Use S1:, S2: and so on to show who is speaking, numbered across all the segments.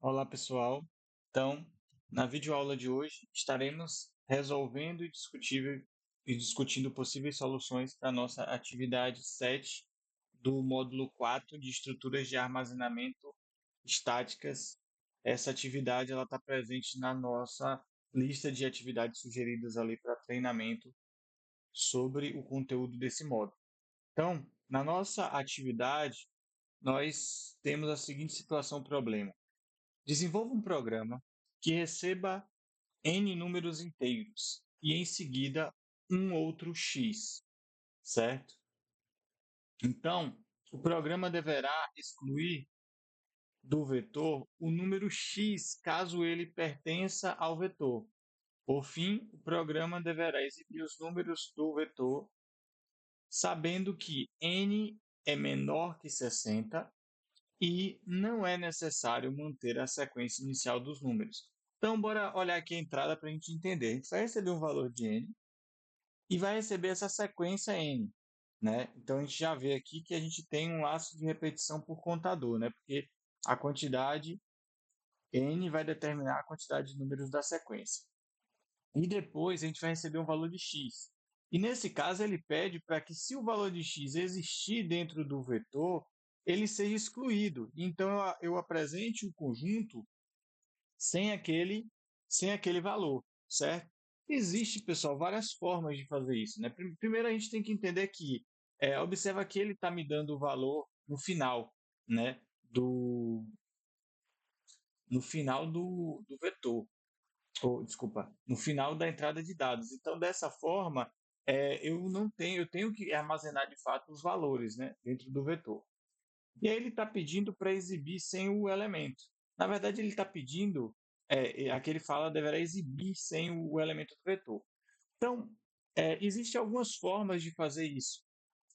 S1: Olá, pessoal. Então, na videoaula de hoje, estaremos resolvendo e discutindo possíveis soluções para a nossa atividade 7 do módulo 4 de estruturas de armazenamento estáticas. Essa atividade ela está presente na nossa lista de atividades sugeridas ali para treinamento sobre o conteúdo desse módulo. Então, na nossa atividade, nós temos a seguinte situação problema. Desenvolva um programa que receba n números inteiros e, em seguida, um outro x, certo? Então, o programa deverá excluir do vetor o número x caso ele pertença ao vetor. Por fim, o programa deverá exibir os números do vetor, sabendo que n é menor que 60 e não é necessário manter a sequência inicial dos números. Então, bora olhar aqui a entrada para a gente entender. A gente vai receber um valor de n e vai receber essa sequência n, né? Então, a gente já vê aqui que a gente tem um laço de repetição por contador, né? Porque a quantidade n vai determinar a quantidade de números da sequência. E depois a gente vai receber um valor de x. E nesse caso ele pede para que, se o valor de x existir dentro do vetor, ele seja excluído. Então eu apresente um conjunto sem aquele valor, certo? Existe, pessoal, várias formas de fazer isso, né? Primeiro a gente tem que entender que, observa que ele está me dando o valor no final, né? Do, no final do vetor. Desculpa, no final da entrada de dados. Então, dessa forma, eu não tenho, eu tenho que armazenar de fato os valores, né, dentro do vetor. E aí ele está pedindo para exibir sem o elemento. Na verdade, ele está pedindo, aqui ele fala, deverá exibir sem o elemento do vetor. Então, existem algumas formas de fazer isso.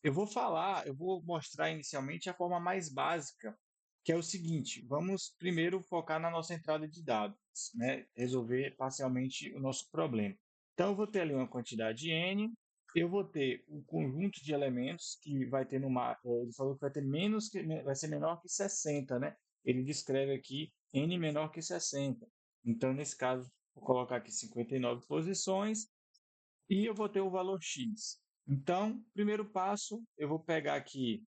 S1: Eu vou mostrar inicialmente a forma mais básica, que é o seguinte: vamos primeiro focar na nossa entrada de dados, né? Resolver parcialmente o nosso problema. Então, eu vou ter ali uma quantidade n, eu vou ter um conjunto de elementos que vai ter ele falou que vai ter vai ser menor que 60, né? Ele descreve aqui n menor que 60. Então, nesse caso, vou colocar aqui 59 posições e eu vou ter o valor x. Então, primeiro passo, eu vou pegar aqui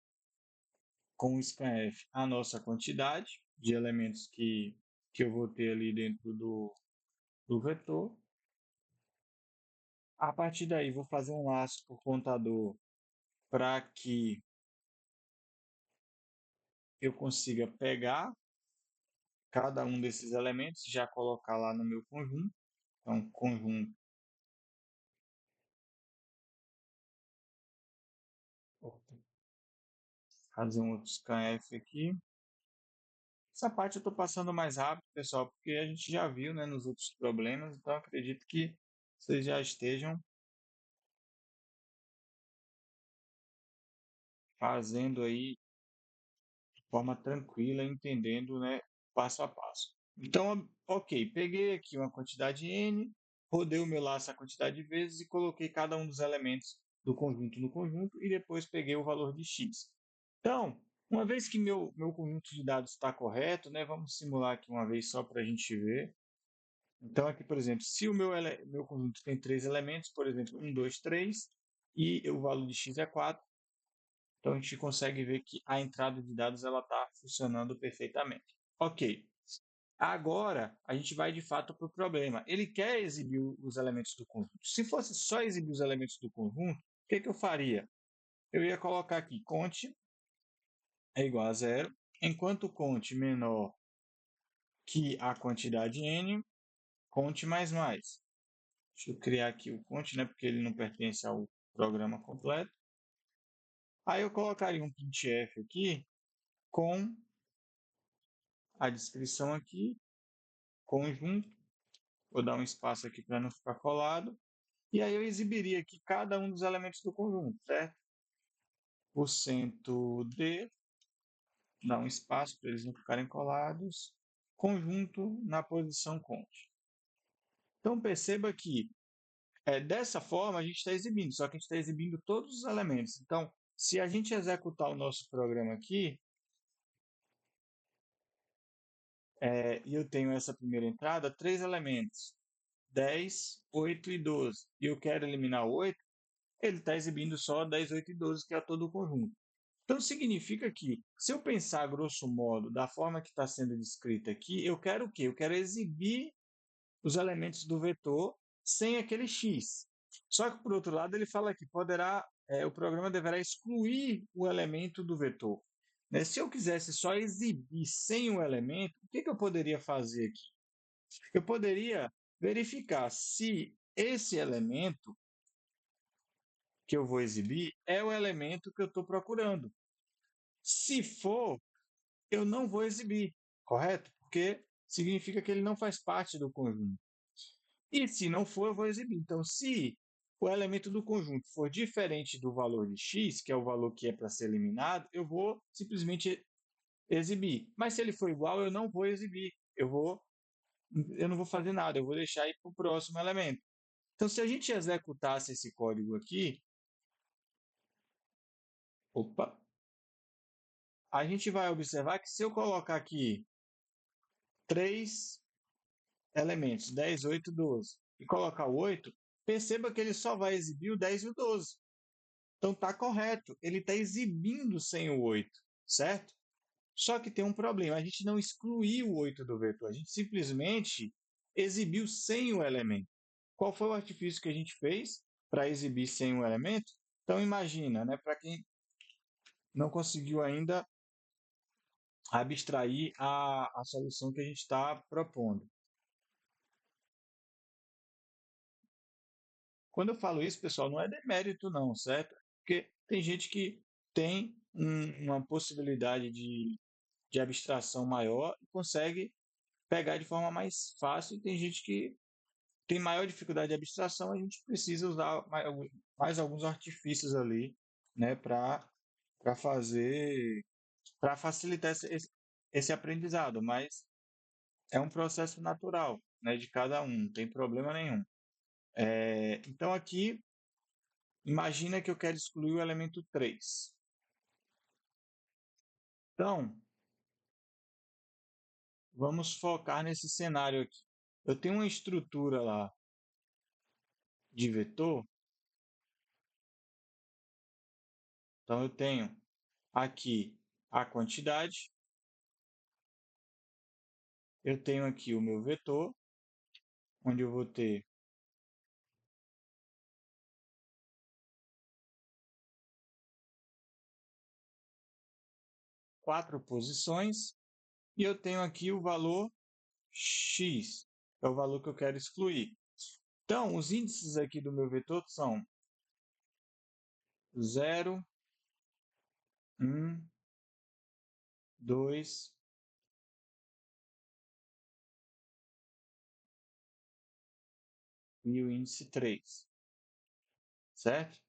S1: com o scanf a nossa quantidade de elementos que eu vou ter ali dentro do vetor. A partir daí, vou fazer um laço por contador para que eu consiga pegar cada um desses elementos e já colocar lá no meu conjunto. Então, conjunto, vou fazer um outro scanf aqui. Essa parte eu estou passando mais rápido, pessoal, porque a gente já viu, né, nos outros problemas, então acredito que vocês já estejam fazendo aí de forma tranquila, entendendo, né, passo a passo. Então, ok, peguei aqui uma quantidade n, rodei o meu laço a quantidade de vezes e coloquei cada um dos elementos do conjunto no conjunto e depois peguei o valor de x. Então, uma vez que meu conjunto de dados está correto, né, vamos simular aqui uma vez só para a gente ver. Então, aqui, por exemplo, se o meu conjunto tem três elementos, por exemplo, 1, 2, 3, e o valor de x é 4, então a gente consegue ver que a entrada de dados está funcionando perfeitamente. Ok. Agora, a gente vai de fato para o problema. Ele quer exibir os elementos do conjunto. Se fosse só exibir os elementos do conjunto, o que eu faria? Eu ia colocar aqui cont é igual a zero, enquanto cont menor que a quantidade n, cont mais mais. Deixa eu criar aqui o cont, né, porque ele não pertence ao programa completo. Aí eu colocaria um printf aqui com a descrição aqui, conjunto. Vou dar um espaço aqui para não ficar colado. E aí eu exibiria aqui cada um dos elementos do conjunto, certo? O cento D, dá um espaço para eles não ficarem colados. Conjunto na posição cont. Então perceba que dessa forma a gente está exibindo, só que a gente está exibindo todos os elementos. Então, se a gente executar o nosso programa aqui, e eu tenho essa primeira entrada, 3 elementos, 10, 8 e 12, e eu quero eliminar o 8, ele está exibindo só 10, 8 e 12, que é todo o conjunto. Então, significa que, se eu pensar grosso modo da forma que está sendo descrita aqui, eu quero o quê? Eu quero exibir os elementos do vetor sem aquele x. Só que, por outro lado, ele fala que o programa deverá excluir o elemento do vetor. Né? Se eu quisesse só exibir sem o elemento, o que eu poderia fazer aqui? Eu poderia verificar se esse elemento que eu vou exibir é o elemento que eu estou procurando. Se for, eu não vou exibir, correto? Porque significa que ele não faz parte do conjunto. E se não for, eu vou exibir. Então, se o elemento do conjunto for diferente do valor de x, que é o valor que é para ser eliminado, eu vou simplesmente exibir. Mas se ele for igual, eu não vou exibir. Eu não vou fazer nada, eu vou deixar ir para o próximo elemento. Então, se a gente executasse esse código aqui, opa, a gente vai observar que se eu colocar aqui 3 elementos, 10, 8, 12, e colocar o 8, perceba que ele só vai exibir o 10 e o 12. Então está correto, ele está exibindo sem o 8, certo? Só que tem um problema, a gente não excluiu o 8 do vetor, a gente simplesmente exibiu sem o elemento. Qual foi o artifício que a gente fez para exibir sem o elemento? Então imagina, né, para quem não conseguiu ainda abstrair a solução que a gente está propondo. Quando eu falo isso, pessoal, não é demérito não, certo? Porque tem gente que tem uma possibilidade de abstração maior e consegue pegar de forma mais fácil, e tem gente que tem maior dificuldade de abstração, a gente precisa usar mais alguns artifícios ali, né, para fazer, para facilitar esse aprendizado, mas é um processo natural, né, de cada um, não tem problema nenhum. Então aqui, imagina que eu quero excluir o elemento 3. Então, vamos focar nesse cenário aqui. Eu tenho uma estrutura lá de vetor, então eu tenho aqui a quantidade, eu tenho aqui o meu vetor, onde eu vou ter quatro posições, e eu tenho aqui o valor x, é o valor que eu quero excluir. Então, os índices aqui do meu vetor são 0, 1, 2, e o índice 3, certo?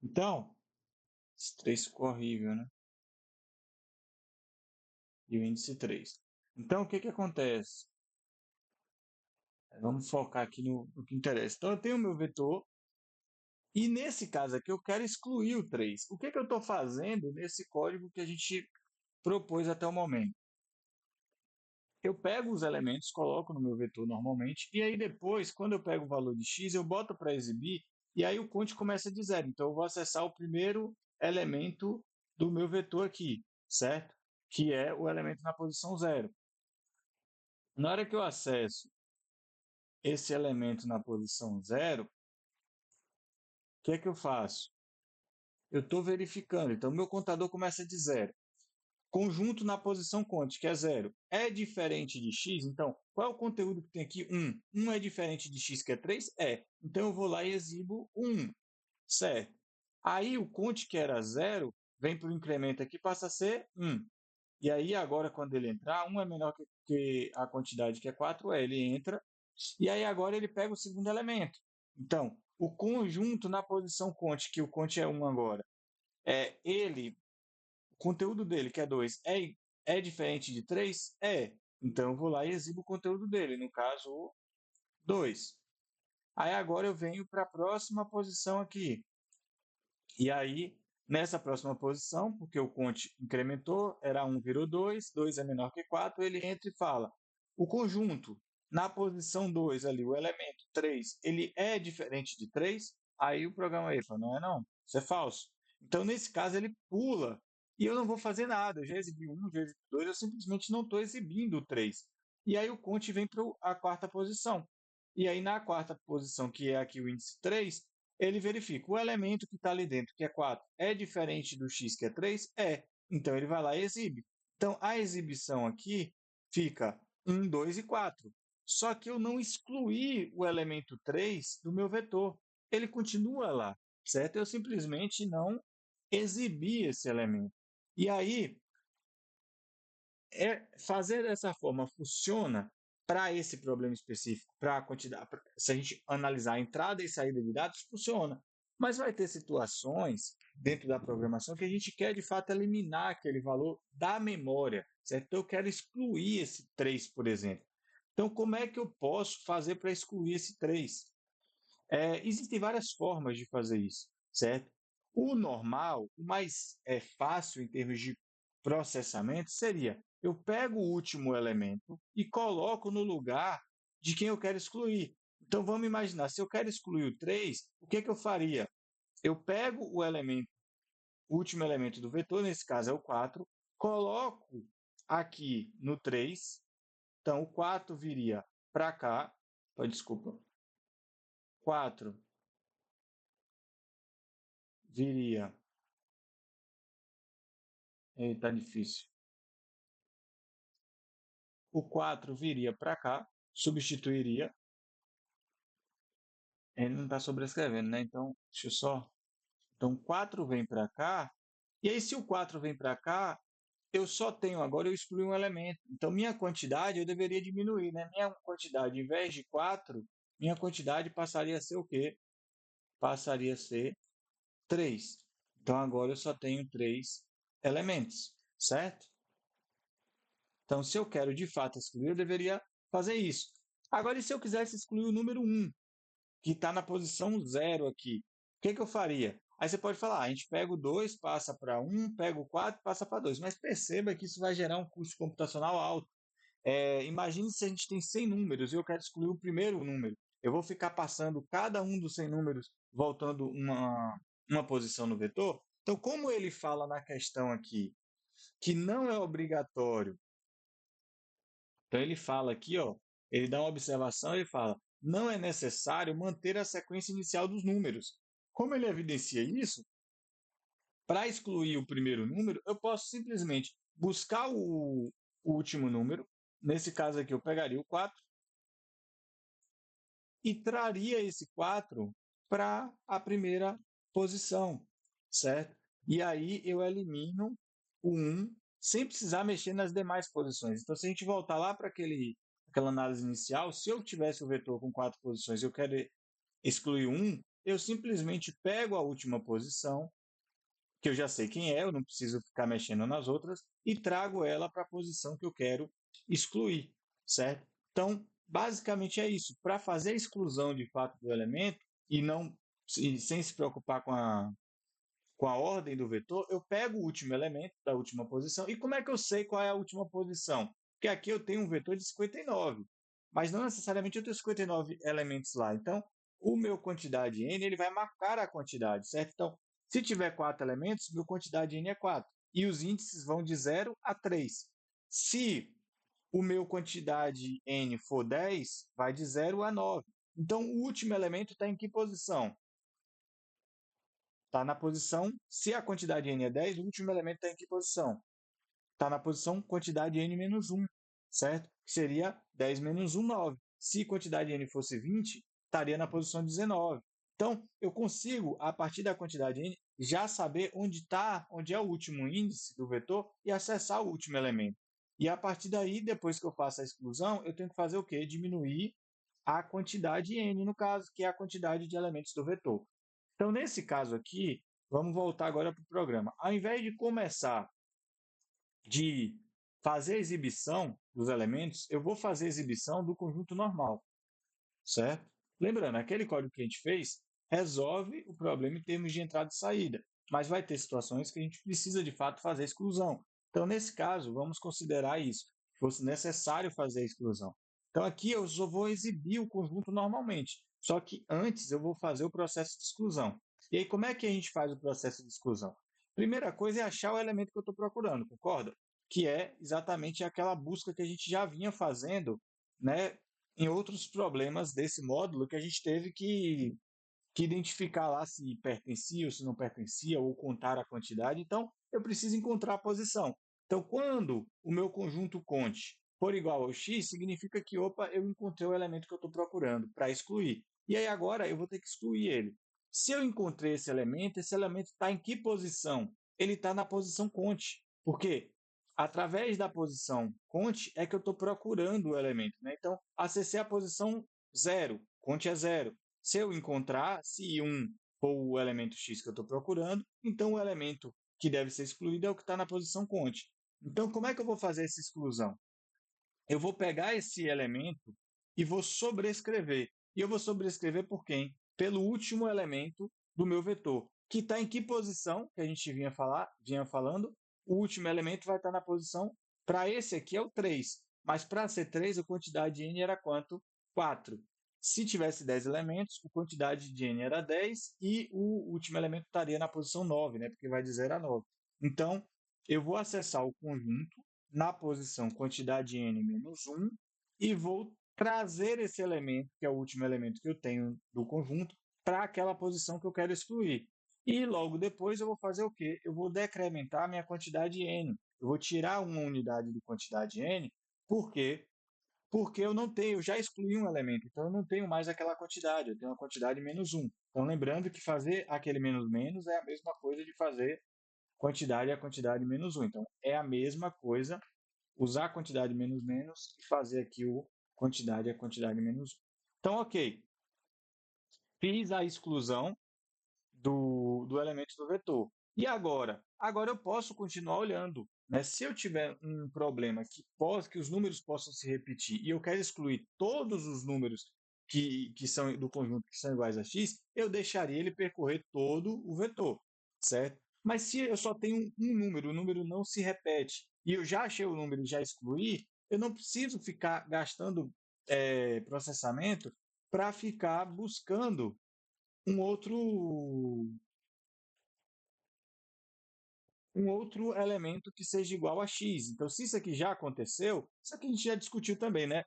S1: Então, esse 3 ficou horrível, né? E o índice 3. Então, o que acontece? Vamos focar aqui no que interessa. Então, eu tenho o meu vetor, e nesse caso aqui eu quero excluir o 3. O que eu estou fazendo nesse código que a gente propôs até o momento? Eu pego os elementos, coloco no meu vetor normalmente, e aí depois, quando eu pego o valor de x, eu boto para exibir, e aí o count começa de zero. Então, eu vou acessar o primeiro elemento do meu vetor aqui, certo? Que é o elemento na posição 0. Na hora que eu acesso esse elemento na posição 0, o que é que eu faço? Eu estou verificando. Então, meu contador começa de 0. Conjunto na posição conte, que é 0. É diferente de x? Então, qual é o conteúdo que tem aqui? 1. 1 é diferente de x, que é 3? É. Então, eu vou lá e exibo 1. Certo. Aí, o conte, que era 0, vem para o incremento aqui, passa a ser 1. E aí, agora, quando ele entrar, 1 é menor que a quantidade, que é 4, ele entra. E aí, agora, ele pega o segundo elemento. Então, o conjunto na posição conte, que o conte é 1 agora, o conteúdo dele, que é 2, é diferente de 3? É. Então, eu vou lá e exibo o conteúdo dele, no caso, o 2. Aí, agora eu venho para a próxima posição aqui. E aí, nessa próxima posição, porque o conte incrementou, era 1, virou 2, 2 é menor que 4, ele entra e fala, o conjunto na posição 2 ali, o elemento 3, ele é diferente de 3? Aí o programa aí fala, não é não, isso é falso. Então, nesse caso, ele pula e eu não vou fazer nada. Eu já exibi um, já exibi dois, eu simplesmente não estou exibindo o 3. E aí o count vem para a quarta posição. E aí na quarta posição, que é aqui o índice 3, ele verifica o elemento que está ali dentro, que é 4, é diferente do x, que é 3? É. Então ele vai lá e exibe. Então a exibição aqui fica 1, 2 e 4. Só que eu não excluí o elemento 3 do meu vetor. Ele continua lá, certo? Eu simplesmente não exibi esse elemento. E aí, fazer dessa forma funciona para esse problema específico, para a quantidade. Se a gente analisar a entrada e saída de dados, funciona. Mas vai ter situações dentro da programação que a gente quer de fato eliminar aquele valor da memória, certo? Então eu quero excluir esse 3, por exemplo. Então, como é que eu posso fazer para excluir esse 3? Existem várias formas de fazer isso, certo? O normal, o mais fácil em termos de processamento, seria eu pego o último elemento e coloco no lugar de quem eu quero excluir. Então vamos imaginar, se eu quero excluir o 3, o que, que eu faria? Eu pego o elemento, o último elemento do vetor, nesse caso é o 4, coloco aqui no 3, então o 4 viria para cá, desculpa, 4 viria. Tá difícil. O 4 viria para cá, substituiria. Ele não está sobrescrevendo, né? Então, deixa eu só. Então, 4 vem para cá. E aí, se o 4 vem para cá, eu só tenho agora, eu excluí um elemento. Então, minha quantidade eu deveria diminuir, né? Minha quantidade, em vez de 4, minha quantidade passaria a ser o quê? Passaria a ser 3. Então, agora eu só tenho 3 elementos, certo? Então, se eu quero de fato excluir, eu deveria fazer isso. Agora, e se eu quisesse excluir o número 1, que está na posição 0 aqui? O que, que eu faria? Aí você pode falar, a gente pega o 2, passa para 1, pega o 4, passa para 2. Mas perceba que isso vai gerar um custo computacional alto. Imagine se a gente tem 100 números e eu quero excluir o primeiro número. Eu vou ficar passando cada um dos 100 números, voltando uma posição no vetor? Então, como ele fala na questão aqui que não é obrigatório. Então ele fala aqui, ó, ele dá uma observação e fala: não é necessário manter a sequência inicial dos números. Como ele evidencia isso, para excluir o primeiro número, eu posso simplesmente buscar o último número. Nesse caso aqui, eu pegaria o 4 e traria esse 4 para a primeira posição, certo? E aí eu elimino o 1 sem precisar mexer nas demais posições. Então, se a gente voltar lá para aquela análise inicial, se eu tivesse o vetor com 4 posições e eu quero excluir 1, eu simplesmente pego a última posição, que eu já sei quem é, eu não preciso ficar mexendo nas outras, e trago ela para a posição que eu quero excluir, certo? Então, basicamente é isso. Para fazer a exclusão de fato do elemento e não sem se preocupar com a ordem do vetor, eu pego o último elemento da última posição. E como é que eu sei qual é a última posição? Porque aqui eu tenho um vetor de 59, mas não necessariamente eu tenho 59 elementos lá. Então, o meu quantidade n ele vai marcar a quantidade, certo? Então, se tiver 4 elementos, meu quantidade n é 4. E os índices vão de 0 a 3. Se o meu quantidade n for 10, vai de 0 a 9. Então, o último elemento está em que posição? Está na posição, se a quantidade n é 10, o último elemento está em que posição? Está na posição quantidade n menos 1, certo? Que seria 10 menos 1, 9. Se quantidade n fosse 20, estaria na posição 19. Então, eu consigo, a partir da quantidade n, já saber onde é o último índice do vetor e acessar o último elemento. E a partir daí, depois que eu faço a exclusão, eu tenho que fazer o quê? Diminuir a quantidade n, no caso, que é a quantidade de elementos do vetor. Então, nesse caso aqui, vamos voltar agora para o programa. Ao invés de começar de fazer a exibição dos elementos, eu vou fazer a exibição do conjunto normal, certo? Lembrando, aquele código que a gente fez resolve o problema em termos de entrada e saída, mas vai ter situações que a gente precisa de fato fazer a exclusão. Então, nesse caso, vamos considerar isso. fosse necessário fazer a exclusão. Então, aqui eu só vou exibir o conjunto normalmente, só que antes eu vou fazer o processo de exclusão. E aí, como é que a gente faz o processo de exclusão? Primeira coisa é achar o elemento que eu estou procurando, concorda? Que é exatamente aquela busca que a gente já vinha fazendo, né, em outros problemas desse módulo que a gente teve que identificar lá se pertencia ou se não pertencia, ou contar a quantidade. Então, eu preciso encontrar a posição. Então, quando o meu conjunto conte for igual ao x, significa que, opa, eu encontrei o elemento que eu estou procurando para excluir. E aí agora eu vou ter que excluir ele. Se eu encontrei esse elemento está em que posição? Ele está na posição conte. Por quê? Através da posição conte é que eu estou procurando o elemento. Né? Então, acessei a posição 0, conte é 0. Se eu encontrar, se 1 for o elemento x que eu estou procurando, então o elemento que deve ser excluído é o que está na posição conte. Então, como é que eu vou fazer essa exclusão? Eu vou pegar esse elemento e vou sobrescrever. E eu vou sobrescrever por quem? Pelo último elemento do meu vetor, que está em que posição, que a gente vinha falando, o último elemento vai estar na posição, para esse aqui é o 3, mas para ser 3, a quantidade de n era quanto? 4. Se tivesse 10 elementos, a quantidade de n era 10 e o último elemento estaria na posição 9, né? Porque vai de 0 a 9. Então, eu vou acessar o conjunto na posição quantidade n menos 1 e vou trazer esse elemento, que é o último elemento que eu tenho do conjunto, para aquela posição que eu quero excluir. E logo depois eu vou fazer o quê? Eu vou decrementar a minha quantidade n. Eu vou tirar uma unidade de quantidade n, por quê? Porque eu não tenho, eu já excluí um elemento, então eu não tenho mais aquela quantidade, eu tenho uma quantidade menos 1. Então lembrando que fazer aquele menos menos é a mesma coisa de fazer quantidade a quantidade menos 1. Então é a mesma coisa usar a quantidade menos menos e fazer aqui o quantidade a quantidade menos 1. Então, ok, fiz a exclusão do elemento do vetor. E agora? Agora eu posso continuar olhando. Né? Se eu tiver um problema que os números possam se repetir e eu quero excluir todos os números que são do conjunto que são iguais a x, eu deixaria ele percorrer todo o vetor, certo? Mas se eu só tenho um número, o número não se repete, e eu já achei o número e já excluí, eu não preciso ficar gastando processamento para ficar buscando um outro elemento que seja igual a x. Então, se isso aqui já aconteceu, isso aqui a gente já discutiu também, né?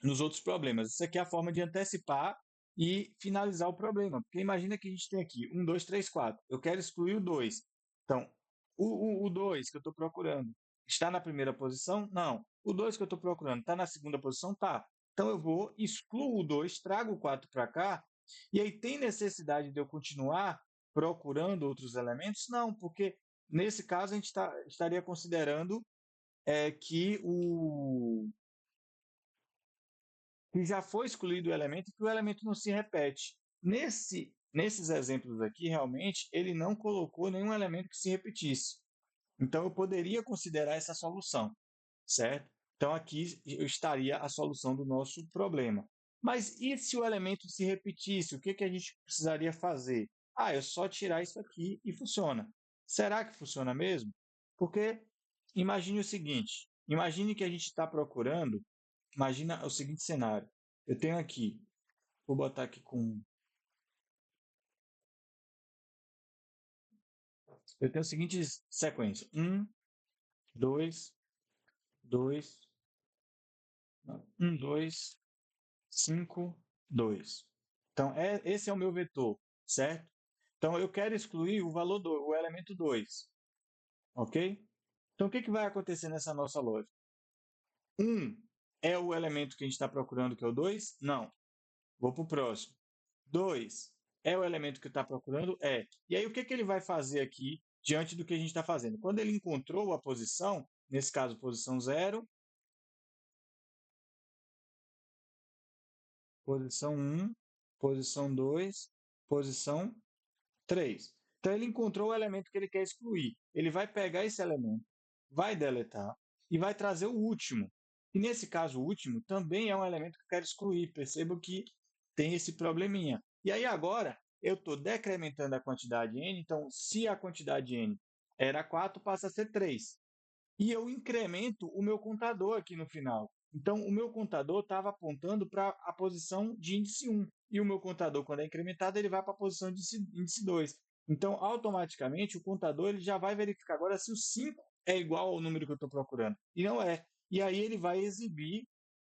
S1: Nos outros problemas. Isso aqui é a forma de antecipar e finalizar o problema. Porque imagina que a gente tem aqui 1, 2, 3, 4. Eu quero excluir o 2. Então, o 2 que eu estou procurando está na primeira posição? Não. O 2 que eu estou procurando está na segunda posição? Tá. Então, eu vou, excluo o 2, trago o 4 para cá, e aí tem necessidade de eu continuar procurando outros elementos? Não, porque nesse caso a gente estaria considerando que que já foi excluído o elemento e que o elemento não se repete. Nesses exemplos aqui, realmente, ele não colocou nenhum elemento que se repetisse. Então, eu poderia considerar essa solução, certo? Então, aqui estaria a solução do nosso problema. Mas e se o elemento se repetisse? O que a gente precisaria fazer? Ah, é só tirar isso aqui e funciona. Será que funciona mesmo? Porque imagine o seguinte: imagine que a gente está procurando. Imagina o seguinte cenário. Eu tenho aqui, vou botar aqui com. Eu tenho a seguinte sequência: 2, 2, 2, 5, 2. Então, esse é o meu vetor, certo? Então, eu quero excluir o valor o elemento 2, ok? Então, o que vai acontecer nessa nossa lógica? 1 é o elemento que a gente está procurando, que é o 2? Não. Vou para o próximo. 2 é o elemento que está procurando? É. E aí, o que ele vai fazer aqui diante do que a gente está fazendo? Quando ele encontrou a posição, nesse caso, posição 0, posição 1, posição 2, posição 3. Então, ele encontrou o elemento que ele quer excluir. Ele vai pegar esse elemento, vai deletar e vai trazer o último. E nesse caso, o último também é um elemento que eu quero excluir. Perceba que tem esse probleminha. E aí, agora, eu estou decrementando a quantidade n. Então, se a quantidade n era 4, passa a ser 3. e eu incremento o meu contador aqui no final. Então, o meu contador estava apontando para a posição de índice 1, e o meu contador, quando é incrementado, ele vai para a posição de índice 2. Então, automaticamente, o contador ele já vai verificar agora se o 5 é igual ao número que eu estou procurando. E não é. E aí ele vai exibir,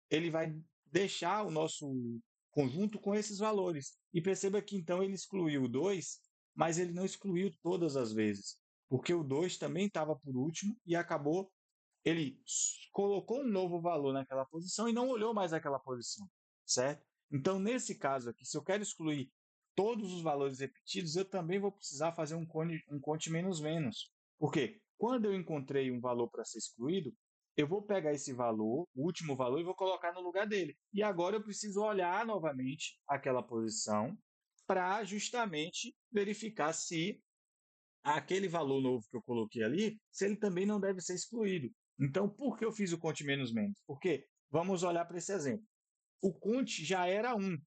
S1: ele vai deixar o nosso conjunto com esses valores. E perceba que então ele excluiu o 2, mas ele não excluiu todas as vezes, porque o 2 também estava por último e acabou, ele colocou um novo valor naquela posição e não olhou mais aquela posição, certo? Então, nesse caso aqui, se eu quero excluir todos os valores repetidos, eu também vou precisar fazer um conte menos menos. Por quê? Quando eu encontrei um valor para ser excluído, eu vou pegar esse valor, o último valor, e vou colocar no lugar dele. E agora eu preciso olhar novamente aquela posição para justamente verificar se aquele valor novo que eu coloquei ali, se ele também não deve ser excluído. Então, por que eu fiz o conte menos menos? Porque, vamos olhar para esse exemplo. O conte já era 1.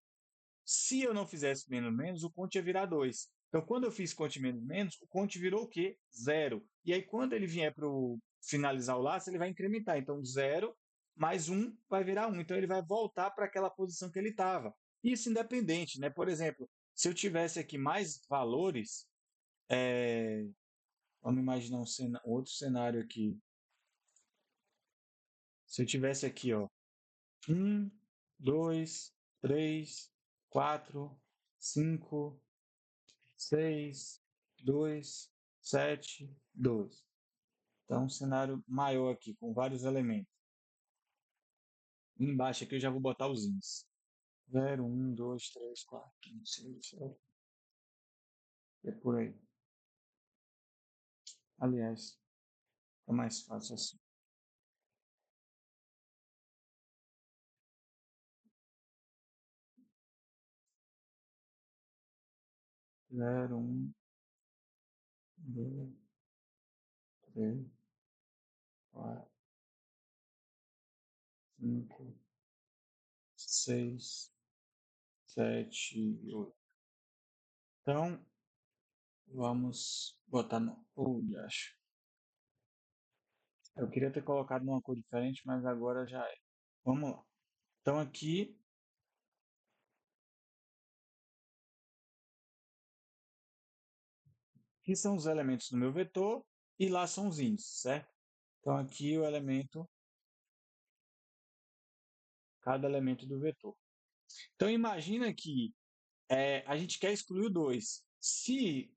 S1: Se eu não fizesse menos menos, o conte ia virar 2. Então, quando eu fiz conte menos menos, o conte virou o quê? 0. E aí, quando ele vier para finalizar o laço, ele vai incrementar. Então, 0 mais 1 vai virar 1. Então, ele vai voltar para aquela posição que ele estava. Isso independente, né? Por exemplo, se eu tivesse aqui mais valores, vamos imaginar outro cenário aqui. Se eu tivesse aqui, ó, 1, 2, 3, 4, 5, 6, 2, 7, 2. Então, um cenário maior aqui, com vários elementos. Embaixo aqui eu já vou botar os índices. 0, 1, 2, 3, 4, 5, 6, 7. É por aí. Aliás, é mais fácil assim. 0, 1, 2, 3, 4, 5, 6, 7, 8. Então, vamos botar no. Acho. Eu queria ter colocado numa cor diferente, mas agora já é. Vamos lá. Então, aqui são os elementos do meu vetor e lá são os índices, certo? Então, aqui o elemento, cada elemento do vetor. Então, imagina que a gente quer excluir o 2. Se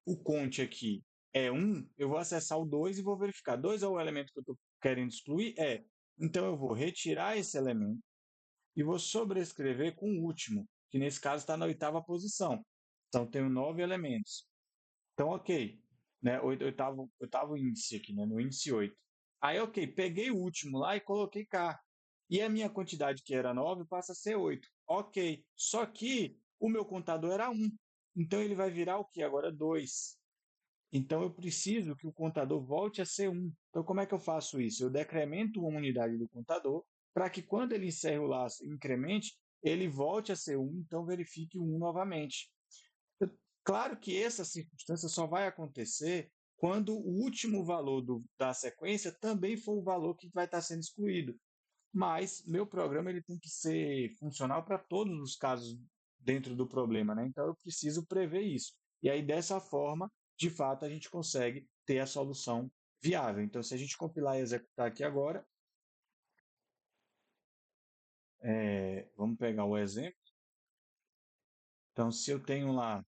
S1: o conte aqui é 1, eu vou acessar o 2 e vou verificar. 2 é o elemento que eu estou querendo excluir? É. Então, eu vou retirar esse elemento e vou sobrescrever com o último, que nesse caso está na oitava posição. Então, tenho 9 elementos. Então, ok. Né? Oitavo índice aqui, né? No índice 8. Aí, ok, peguei o último lá e coloquei cá. E a minha quantidade, que era 9, passa a ser 8. Ok. Só que o meu contador era 1. Então, ele vai virar o que agora? 2. Então, eu preciso que o contador volte a ser 1. Então, como é que eu faço isso? Eu decremento uma unidade do contador para que quando ele encerre o laço e incremente, ele volte a ser 1, então verifique o 1 novamente. Claro que essa circunstância só vai acontecer quando o último valor da sequência também for o valor que vai estar sendo excluído. Mas meu programa ele tem que ser funcional para todos os casos dentro do problema, né? Então eu preciso prever isso. E aí dessa forma, de fato, a gente consegue ter a solução viável. Então, se a gente compilar e executar aqui agora, vamos pegar o exemplo. Então, se eu tenho lá.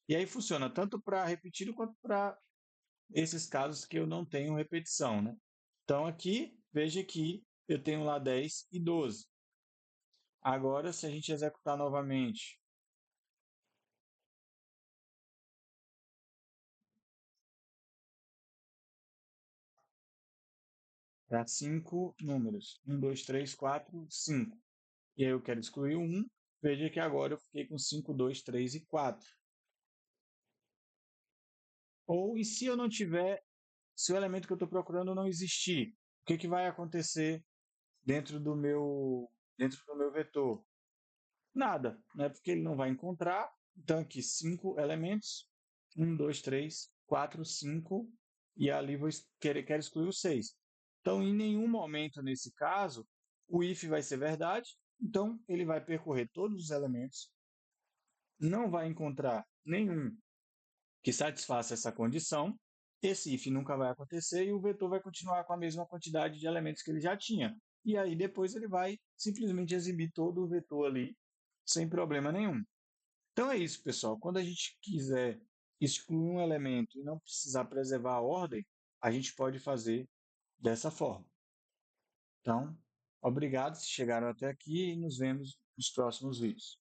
S1: E aí funciona tanto para repetido quanto para esses casos que eu não tenho repetição, né? Então, aqui, veja que eu tenho lá 10 e 12. Agora, se a gente executar novamente, para 5 números. 1, 2, 3, 4, 5. E aí eu quero excluir o 1. Veja que agora eu fiquei com 5, 2, 3 e 4. Ou, e se eu não tiver, se o elemento que eu estou procurando não existir, o que vai acontecer dentro do meu vetor? Nada, né? Porque ele não vai encontrar. Então, aqui, 5 elementos. 1, 2, 3, 4, 5. e ali quero excluir o 6. Então, em nenhum momento nesse caso, o if vai ser verdade, então ele vai percorrer todos os elementos, não vai encontrar nenhum que satisfaça essa condição, esse if nunca vai acontecer e o vetor vai continuar com a mesma quantidade de elementos que ele já tinha. E aí depois ele vai simplesmente exibir todo o vetor ali sem problema nenhum. Então é isso, pessoal. Quando a gente quiser excluir um elemento e não precisar preservar a ordem, a gente pode fazer dessa forma. Então, obrigado se chegaram até aqui e nos vemos nos próximos vídeos.